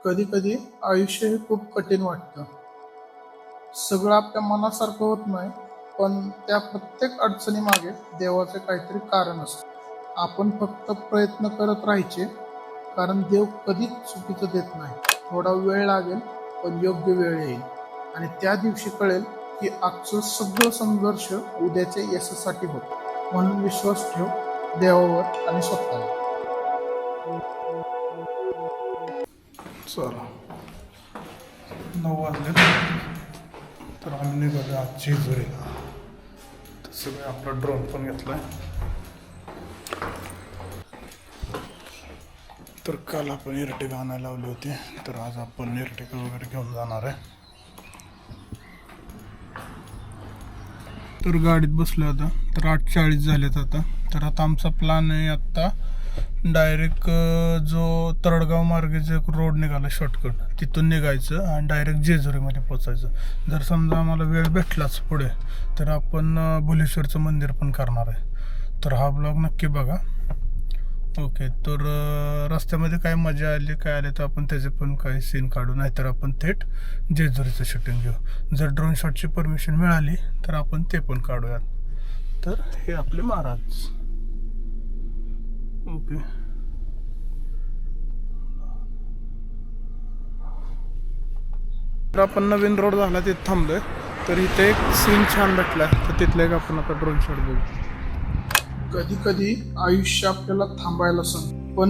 कधी कधी आयुष्य हे खूप कठीण वाटतं. सगळं आपल्या मनासारखं होत नाही, पण त्या प्रत्येक अडचणी मागे देवाचे काहीतरी कारण असतं. आपण फक्त प्रयत्न करत राहायचे, कारण देव कधीच चुकीचं देत नाही. थोडा वेळ लागेल, पण योग्य वेळ येईल आणि त्या दिवशी कळेल की आजचं सगळं संघर्ष उद्याच्या यशासाठी होत. म्हणून विश्वास ठेव देवावर आणि स्वतःवर. चला 9 वाजले तर आम्ही निघालो आज जेजुरीला. तसं मी आपला ड्रोन पण घेतलाय. तर काल आपण इर्टिगा आणायला लावली होती, तर आज आपण इर्टिगा वगैरे घेऊन जाणार आहे. तर गाडीत बसलो आता, तर 8:40 झालेत आता. तर आता आमचा प्लॅन आहे आत्ता डायरेक्ट जो तरडगाव मार्गेचा एक रोड निघाला शॉर्टकट, तिथून निघायचं आणि डायरेक्ट जेजुरीमध्ये पोचायचं. जर समजा आम्हाला वेळ भेटलाच पुढे तर आपण भुलेश्वरचं मंदिर पण करणार आहे. तर हा ब्लॉग नक्की बघा. ओके, तर रस्त्यामध्ये काय मजा आली काय आले तर आपण त्याचे पण काही सीन काढू, नाहीतर आपण थेट जेजुरीचं शूटिंग घेऊ. जर ड्रोन शॉटची परमिशन मिळाली तर आपण ते पण काढूयात. तर हे आपले महाराज. ओके, तर आपण नवीन रोड झाला तिथे थांबलोय. तर इथे एक सीन छान भेटला, तर तिथले एक आपण आता ड्रोन शॉट बघू. कधी कधी आयुष्य आपल्याला थांबायला सांगतं, पण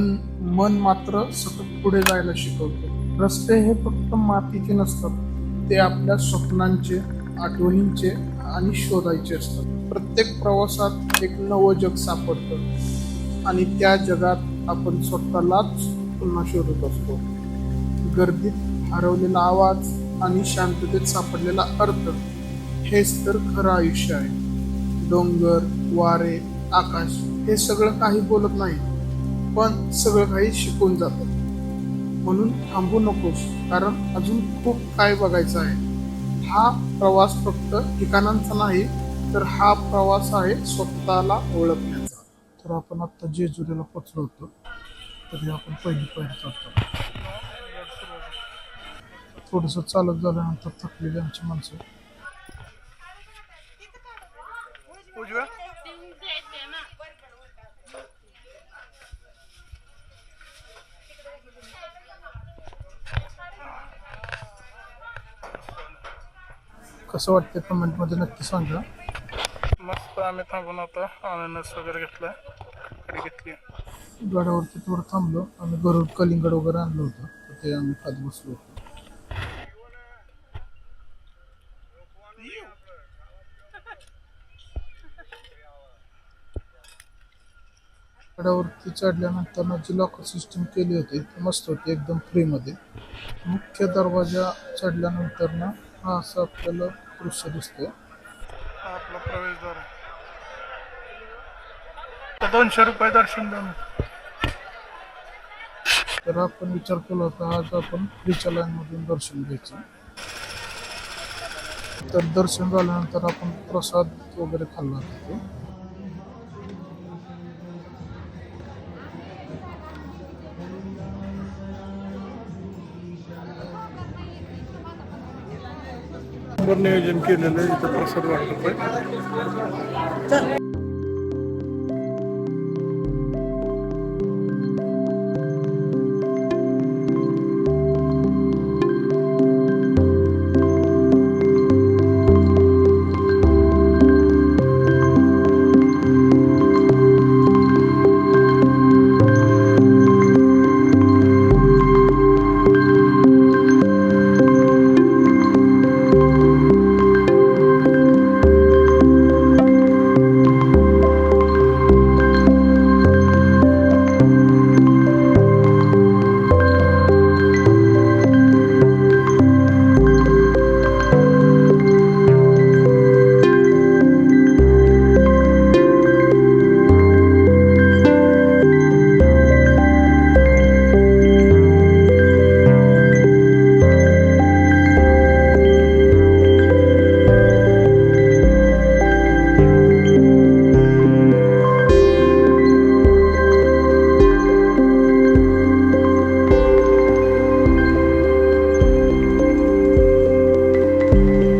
मन मात्र सतत पुढे जायला शिकवतं. रस्ते हे फक्त मातीचे नसतात, ते आपल्या स्वप्नांचे, आठवणींचे आणि शोधायचे असतात. प्रत्येक प्रवासात एक नवं जग सापडतं आणि त्या जगात आपण स्वतःलाच पुन्हा शोधत असतो. गर्दीत हरवलेला आवाज आणि शांततेत सापडलेला अर्थ, हेच तर खरं आयुष्य आहे. डोंगर, वारे, आकाश हे सगळं काही बोलत नाही, पण सगळं काही शिकून जातं. म्हणून थांबू नकोस, कारण अजून खूप काय बघायचं आहे. हा प्रवास फक्त ठिकाणांचा नाही, तर हा प्रवास आहे स्वतःला ओळखण्याचा. तर आपण आता जेजुरीला पोचलो होतो, तरी आपण पहिली पायरी चढतो. थोडंसं चालत झाल्यानंतर थकलेली आमची माणसं कसं वाटतं कमेंटमध्ये नक्की सांगा. मस्त आम्ही थांबून आता अननस वगैरे घेतला, घेतली. गडावरती थोडं थांबलो. आम्ही गरुड कलिंगड वगैरे आणलं होतं, तर ते आम्ही खात बसलो होतो. गडावरती चढल्यानंतर जी लॉकर सिस्टम केली होती ती मस्त होती, एकदम फ्रीमध्ये. मुख्य दरवाजा चढल्यानंतर ना हा असं आपल्याला दृश्य दिसतंय. आपला प्रवेशद्वार आहे. 200 रुपये दर्शन द्या. तर आपण विचार केला होता आज आपण फ्रीच्या लाईनमधून दर्शन घ्यायचं. तर दर्शन झाल्यानंतर आपण प्रसाद वगैरे खाल्ला होता. नियोजन केलेलं आहे इथं प्रसाद वाटप आहे. आहे.